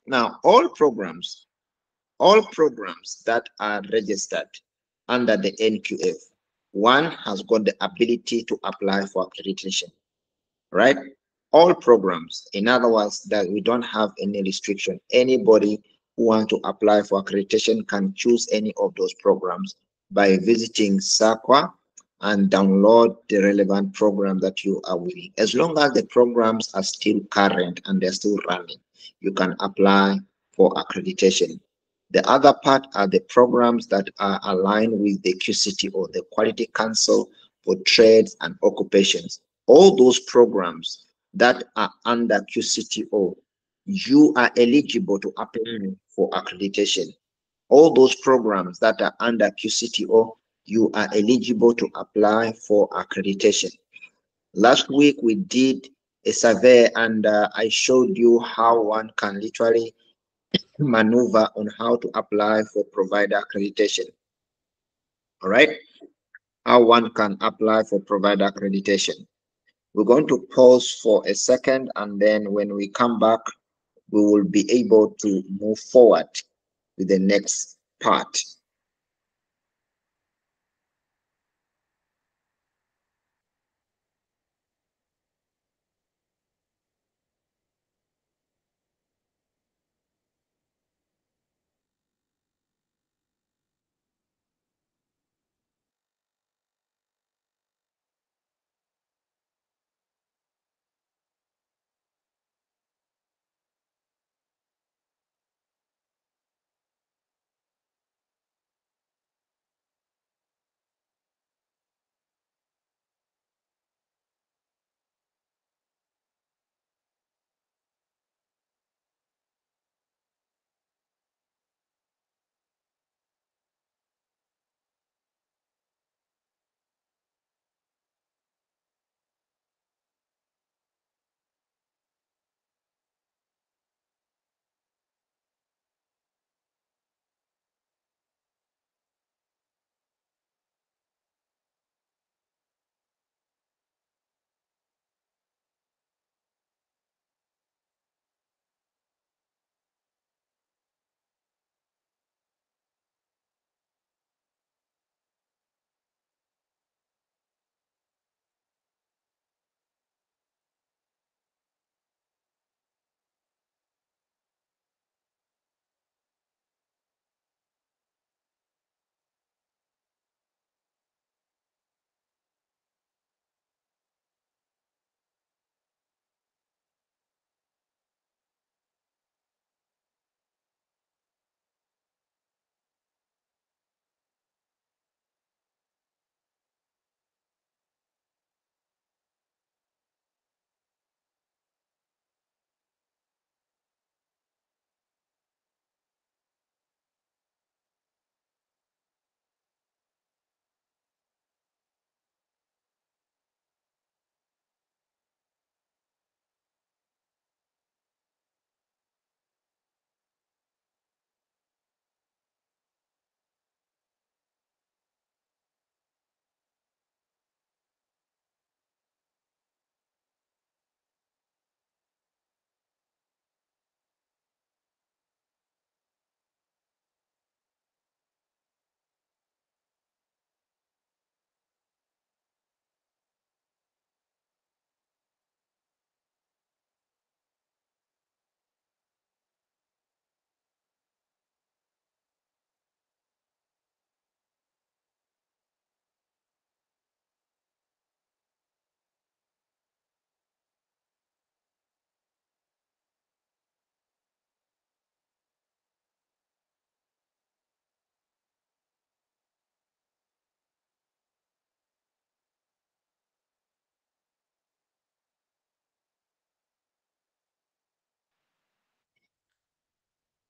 Now, all programs that are registered under the NQF, one has got the ability to apply for accreditation, right? All programs, in other words, that we don't have any restriction. Anybody who wants to apply for accreditation can choose any of those programs by visiting SAQA and download the relevant program that you are willing. As long as the programs are still current and they're still running, you can apply for accreditation. The other part are the programs that are aligned with the QCTO, the Quality Council for Trades and Occupations. All those programs that are under QCTO, you are eligible to apply for accreditation. All those programs that are under QCTO, you are eligible to apply for accreditation. Last week we did a survey and I showed you how one can literally maneuver on how to apply for provider accreditation. All right, how one can apply for provider accreditation. We're going to pause for a second, and then when we come back, we will be able to move forward with the next part.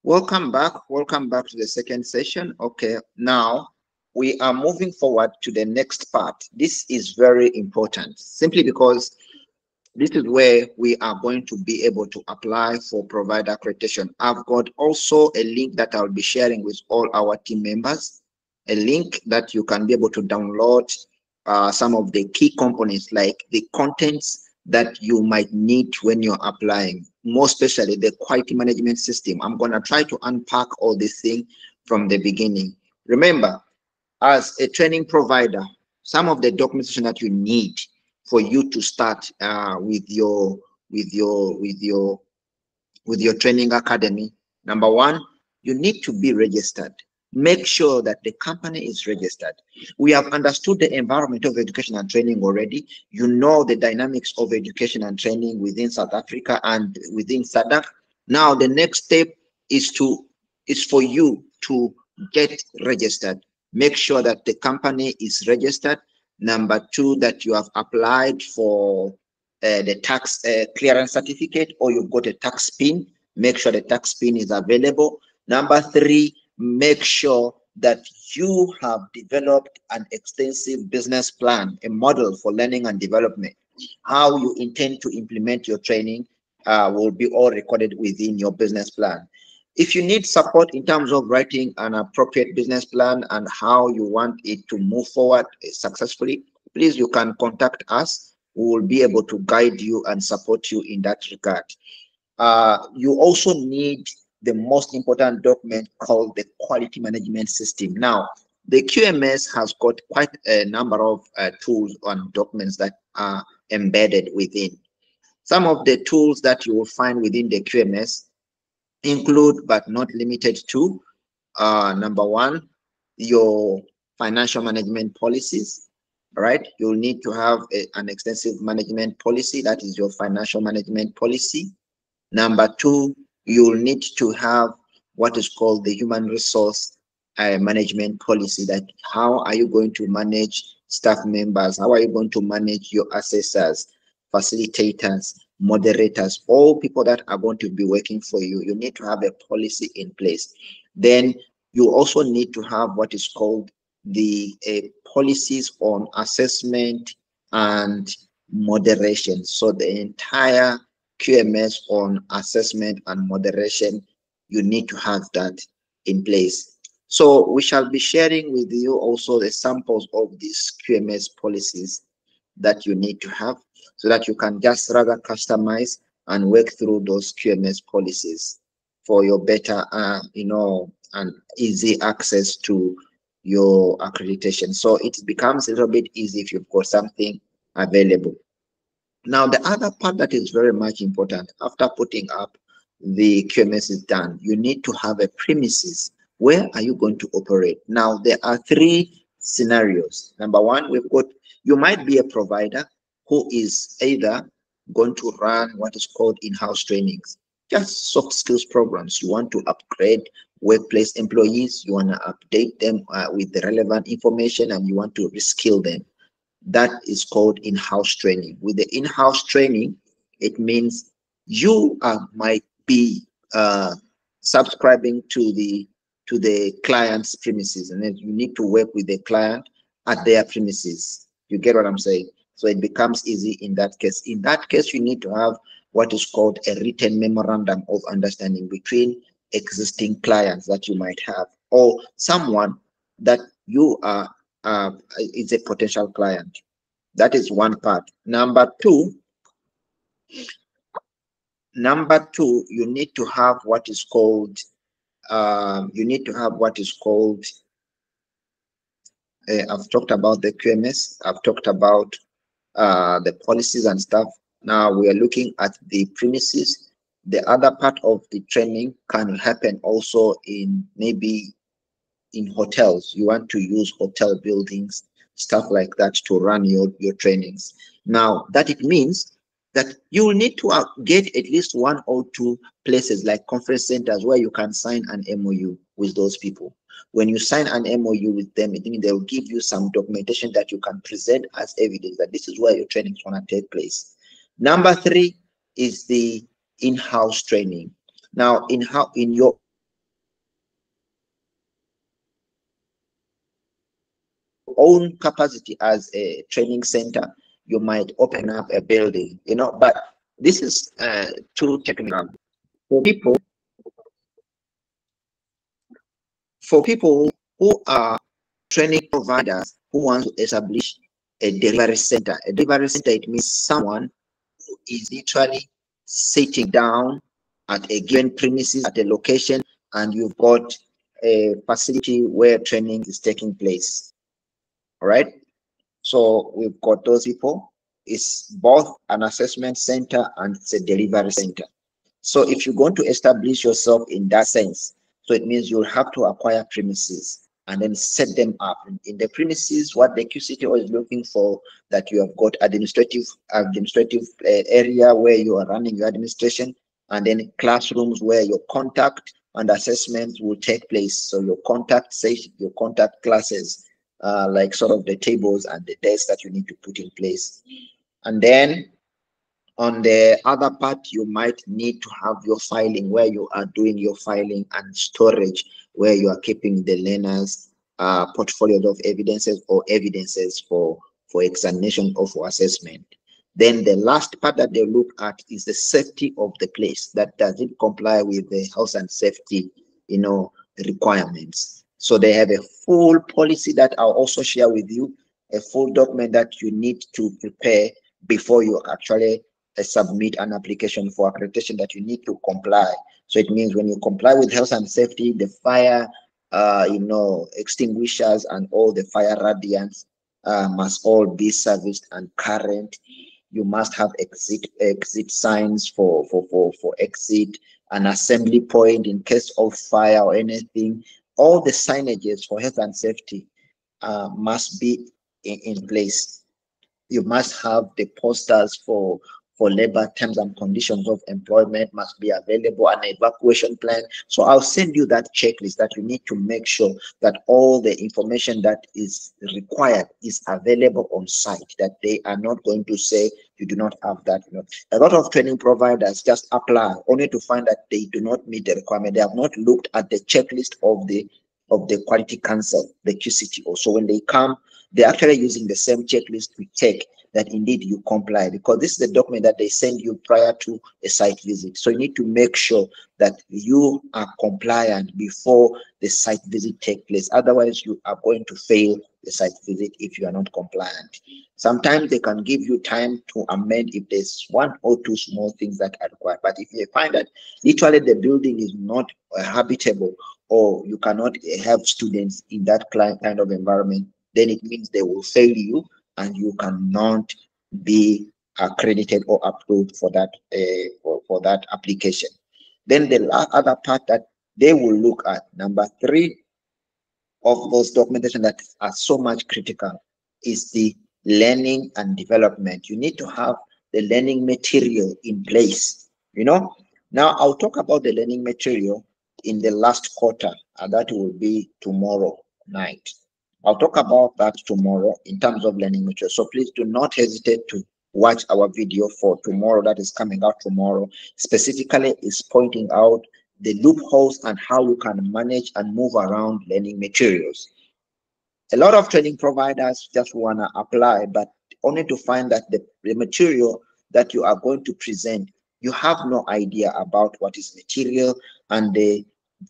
Welcome back. Welcome back to the second session. Okay, now we are moving forward to the next part. This is very important simply because this is where we are going to be able to apply for provider accreditation. I've got also a link that I'll be sharing with all our team members, a link that you can be able to download some of the key components like the contents that you might need when you're applying. more especially the quality management system. I'm going to try to unpack all this thing from the beginning. Remember, as a training provider, some of the documentation that you need for you to start with your training academy. Number one, you need to be registered. Make sure that the company is registered. We have understood the environment of education and training already. You know the dynamics of education and training within South Africa and within SADC. Now the next step is for you to get registered. Make sure that the company is registered. Number two, that you have applied for the tax clearance certificate, or you've got a tax PIN. Make sure the tax PIN is available. Number three, make sure that you have developed an extensive business plan, a model for learning and development. How you intend to implement your training will be all recorded within your business plan. If you need support in terms of writing an appropriate business plan and how you want it to move forward successfully, please, you can contact us. We will be able to guide you and support you in that regard. You also need the most important document called the quality management system. Now, the QMS has got quite a number of tools and documents that are embedded within. Some of the tools that you will find within the QMS include, but not limited to, number one, your financial management policies. Right, you'll need to have an extensive management policy. That is your financial management policy. Number two, you'll need to have what is called the human resource management policy. That how are you going to manage staff members? How are you going to manage your assessors, facilitators, moderators, all people that are going to be working for you? You need to have a policy in place. Then you also need to have what is called the policies on assessment and moderation. So the entire QMS on assessment and moderation, you need to have that in place. So we shall be sharing with you also the samples of these QMS policies that you need to have, so that you can just rather customize and work through those QMS policies for your better, and easy access to your accreditation. So it becomes a little bit easy if you've got something available. Now, the other part that is very much important, after putting up the QMS is done, you need to have a premises. Where are you going to operate? Now, there are three scenarios. Number one, you might be a provider who is either going to run what is called in-house trainings, just soft skills programs. You want to upgrade workplace employees, you want to update them with the relevant information, and you want to reskill them. That is called in-house training. With the in-house training, it means you might be subscribing to the client's premises, and then you need to work with the client at their premises. You get what I'm saying? So it becomes easy in that case. In that case, you need to have what is called a written memorandum of understanding between existing clients that you might have, or someone that you are is a potential client. That is one part. Number two, you need to have what is called I've talked about the QMS, I've talked about the policies and stuff. Now we are looking at the premises. The other part of the training can happen also in maybe in hotels. You want to use hotel buildings, stuff like that, to run your trainings. Now that it means that you will need to get at least one or two places like conference centers where you can sign an MOU with those people. When you sign an MOU with them, they will give you some documentation that you can present as evidence that this is where your training is going to take place. Number three is the in-house training. Now, in your own capacity as a training center, you might open up a building, but this is too technical for people who are training providers who want to establish a delivery center. A delivery center, it means someone who is literally sitting down at a given premises at a location, and you've got a facility where training is taking place. All right. So we've got those people. It's both an assessment center and it's a delivery center. So if you're going to establish yourself in that sense, so it means you'll have to acquire premises and then set them up. In the premises, what the QCTO is looking for, that you have got administrative area where you are running your administration, and then classrooms where your contact and assessments will take place. So your contact session, your contact classes, like sort of the tables and the desks that you need to put in place. And then on the other part, you might need to have your filing, where you are doing your filing, and storage, where you are keeping the learners portfolios of evidences or evidences for examination or for assessment. Then the last part that they look at is the safety of the place, that does it comply with the health and safety, requirements. So they have a full policy that I'll also share with you, a full document that you need to prepare before you actually submit an application for accreditation, that you need to comply. So it means when you comply with health and safety, the fire extinguishers and all the fire radiants must all be serviced and current. You must have exit signs for exit, an assembly point in case of fire or anything. All the signages for health and safety must be in place. You must have the posters for labor terms and conditions of employment must be available, an evacuation plan. So I'll send you that checklist that you need to make sure that all the information that is required is available on site, that they are not going to say you do not have that. A lot of training providers just apply only to find that they do not meet the requirement. They have not looked at the checklist of the Quality Council, the QCTO. So when they come, they're actually using the same checklist to check that indeed you comply, because this is the document that they send you prior to a site visit. So you need to make sure that you are compliant before the site visit takes place. Otherwise, you are going to fail the site visit if you are not compliant. Sometimes they can give you time to amend if there's one or two small things that are required. But if you find that literally the building is not habitable, or you cannot have students in that kind of environment, then it means they will fail you and you cannot be accredited or approved for that for that application. Then the other part that they will look at, number 3 of those documentation that are so much critical, is the learning and development. You need to have the learning material in place. Now I'll talk about the learning material in the last quarter, and that will be tomorrow night. I'll talk about that tomorrow in terms of learning material. So please do not hesitate to watch our video for tomorrow that is coming out tomorrow. Specifically, is pointing out the loopholes and how you can manage and move around learning materials. A lot of training providers just want to apply, but only to find that the material that you are going to present, you have no idea about what is material, and the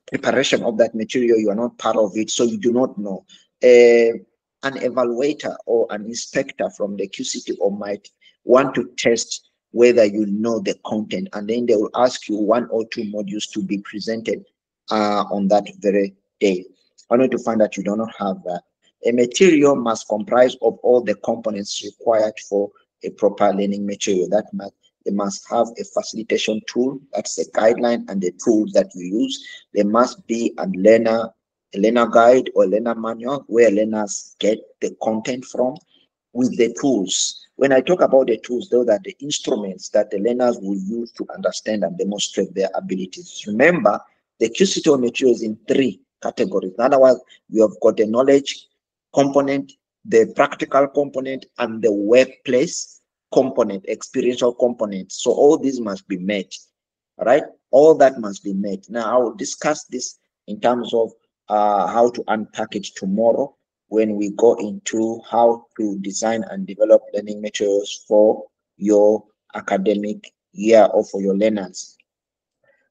preparation of that material, you are not part of it, so you do not know. An evaluator or an inspector from the QCTO might want to test whether you know the content, and then they will ask you 1 or 2 modules to be presented on that very day, only to find that you do not have that. A material must comprise of all the components required for a proper learning material. They must have a facilitation tool, that's a guideline, and the tools that you use. There must be a learner guide or learner manual where learners get the content from, with the tools. When I talk about the tools, those are the instruments that the learners will use to understand and demonstrate their abilities. Remember, the QCTO material is in 3 categories. In other words, you have got the knowledge component, the practical component, and the workplace component, experiential component. So all these must be met. All right, all that must be met. Now I will discuss this in terms of how to unpack it tomorrow, when we go into how to design and develop learning materials for your academic year or for your learners.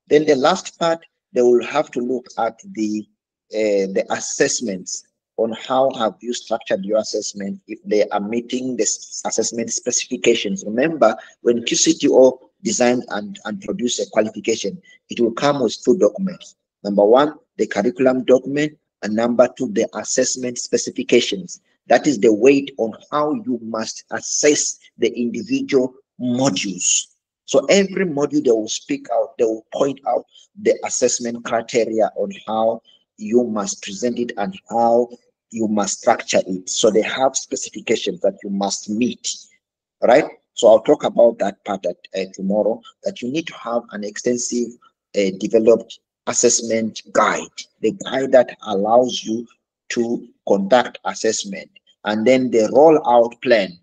Then the last part, they will have to look at the assessments, on how have you structured your assessment, if they are meeting the assessment specifications. Remember, when QCTO design and produce a qualification, it will come with two documents. Number one, the curriculum document, and number two, the assessment specifications. That is the weight on how you must assess the individual modules. So every module they will speak out, they will point out the assessment criteria on how you must present it and how you must structure it. So they have specifications that you must meet, right? So I'll talk about that part tomorrow, that you need to have an extensive developed assessment guide, the guide that allows you to conduct assessment. And then the rollout plan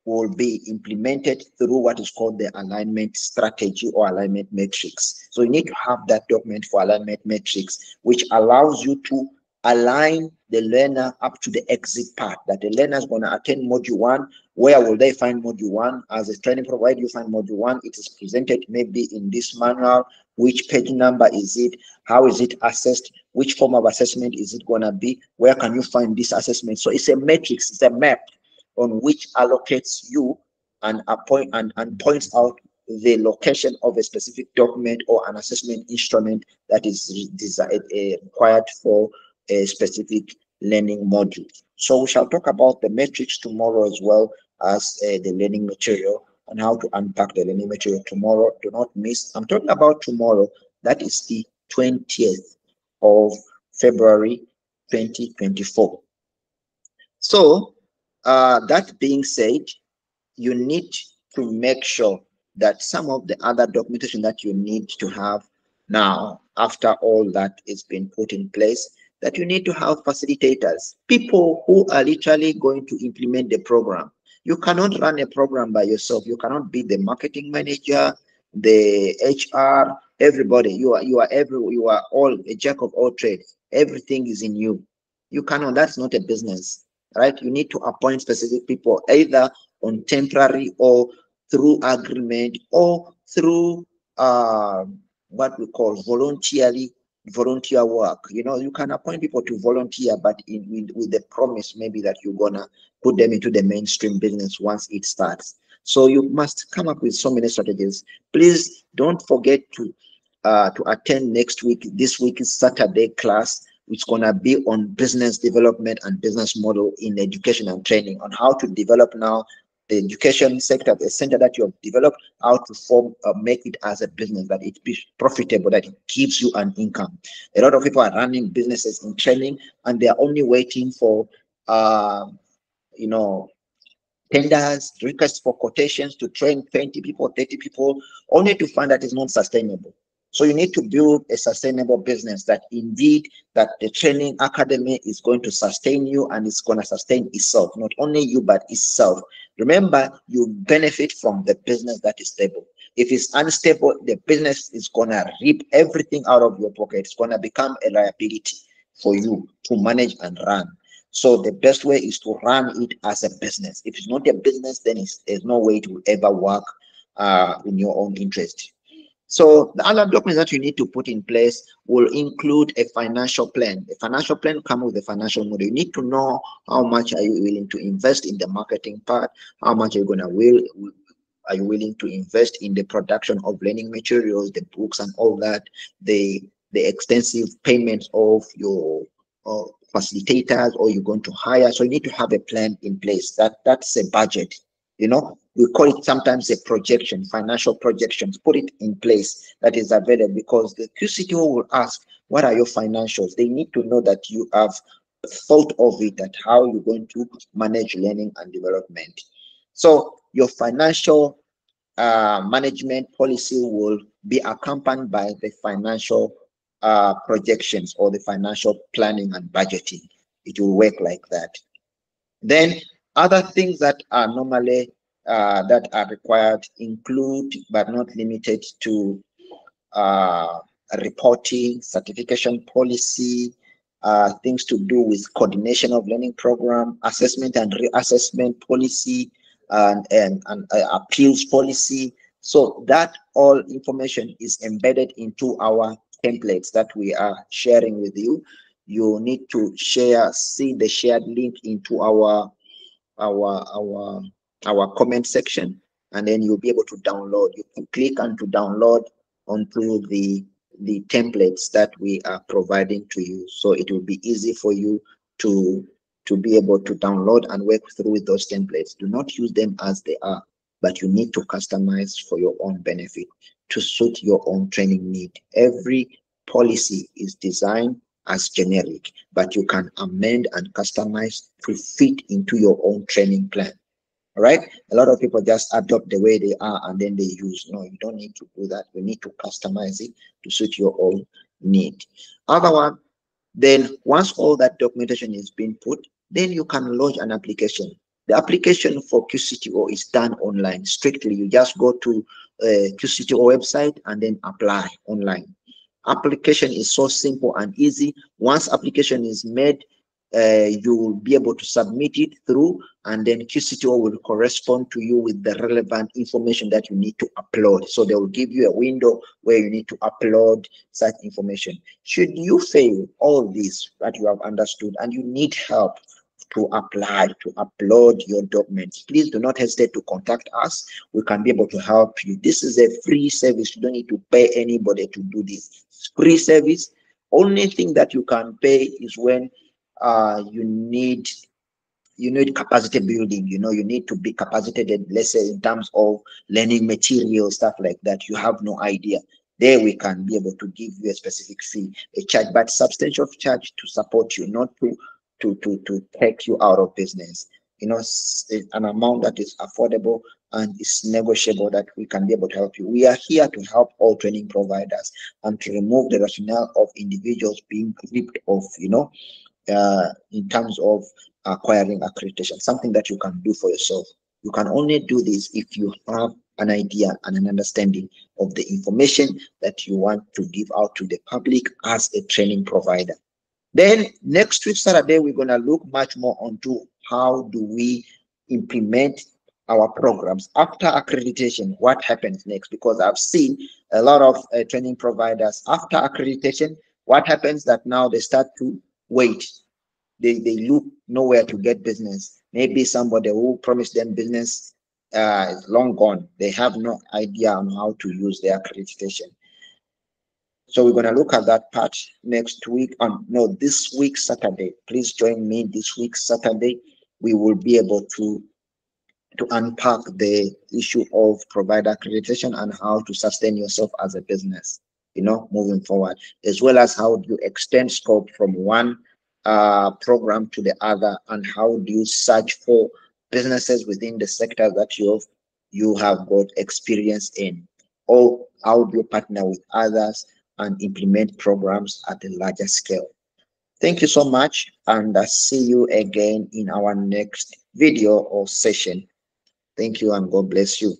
will be implemented through what is called the alignment strategy or alignment matrix. So you need to have that document for alignment matrix, which allows you to align the learner up to the exit part, that the learner is going to attend module 1. Where will they find module 1? As a training provider, you find module 1. It is presented maybe in this manual. Which page number is it? How is it assessed? Which form of assessment is it going to be? Where can you find this assessment? So it's a matrix, it's a map on which allocates you and points out the location of a specific document or an assessment instrument that is required for a specific learning module. So we shall talk about the matrix tomorrow, as well as the learning material and how to unpack the learning material tomorrow. Do not miss. I'm talking about tomorrow. That is the 20th of February 2024. So that being said, you need to make sure that some of the other documentation that you need to have now, after all that is being put in place, that you need to have facilitators, people who are literally going to implement the program. You cannot run a program by yourself. You cannot be the marketing manager, the HR, everybody. You are all a jack of all trades. Everything is in you. You cannot. That's not a business, right? You need to appoint specific people, either on temporary or through agreement or through what we call volunteer work. You know, you can appoint people to volunteer, but with the promise maybe that you're gonna put them into the mainstream business once it starts. So you must come up with so many strategies. Please don't forget to attend next week. This week is Saturday class. It's gonna be on business development and business model in education and training, on how to develop now the education sector, the center that you have developed, how to make it as a business, that it be profitable, that it gives you an income. A lot of people are running businesses in training, and they are only waiting for, you know, tenders, requests for quotations to train 20 people, 30 people, only to find that it's not sustainable. So you need to build a sustainable business, that indeed that the training academy is going to sustain you and it's going to sustain itself, not only you but itself. Remember, you benefit from the business that is stable. If it's unstable, the business is going to reap everything out of your pocket. It's going to become a liability for you to manage and run. So the best way is to run it as a business. If it's not a business, then there's no way it will ever work in your own interest. So the other documents that you need to put in place will include a financial plan. A financial plan comes with a financial model. You need to know how much are you willing to invest in the marketing part, how much are you willing to invest in the production of learning materials, the books and all that, the extensive payments of your facilitators, or you're going to hire. So you need to have a plan in place. That's a budget. You know, we call it sometimes a projection, financial projections. Put it in place that is available, because the QCTO will ask, what are your financials? They need to know that you have thought of it, that how you're going to manage learning and development. So your financial management policy will be accompanied by the financial projections, or the financial planning and budgeting. It will work like that. Then other things that are normally that are required include, but not limited to, reporting, certification policy, things to do with coordination of learning program, assessment and reassessment policy, and appeals policy. So that all information is embedded into our templates that we are sharing with you. You need to see the shared link into our comment section. and then you'll be able to download. You can click and to download onto the templates that we are providing to you, so it will be easy for you to be able to download and work through with those templates. Do not use them as they are, but you need to customize for your own benefit to suit your own training need. Every policy is designed as generic, but you can amend and customize to fit into your own training plan. All right, a lot of people just adopt the way they are and then they use. No, you don't need to do that. You need to customize it to suit your own need. Other one, then once all that documentation is being put, then you can launch an application. The application for QCTO is done online. Strictly, you just go to QCTO website and then apply online. Application is so simple and easy. Once application is made, you will be able to submit it through, and then QCTO will correspond to you with the relevant information that you need to upload. So they will give you a window where you need to upload such information. Should you fail all this that you have understood and you need help to apply, to upload your documents, please do not hesitate to contact us. We can be able to help you. This is a free service. You don't need to pay anybody to do this. It's free service. Only thing that you can pay is when you need capacity building. You need to be capacitated, let's say in terms of learning material, stuff like that. You have no idea. There we can be able to give you a specific fee, a charge, but substantial charge to support you, not to take you out of business. An amount that is affordable and is negotiable, that we can be able to help you. We are here to help all training providers and to remove the rationale of individuals being ripped off, in terms of acquiring accreditation, something that you can do for yourself. You can only do this if you have an idea and an understanding of the information that you want to give out to the public as a training provider. Then next week, Saturday, we're going to look much more onto how do we implement our programs after accreditation. What happens next? Because I've seen a lot of training providers after accreditation. What happens that now they start to wait. They look nowhere to get business. Maybe somebody who promised them business is long gone. They have no idea on how to use their accreditation. So we're going to look at that part next week. This week, Saturday. Please join me this week, Saturday. We will be able to unpack the issue of provider accreditation and how to sustain yourself as a business, moving forward, as well as how do you extend scope from one program to the other, and how do you search for businesses within the sector that you have got experience in, or how do you partner with others and implement programs at a larger scale. Thank you so much, and I see you again in our next video or session. Thank you, and God bless you.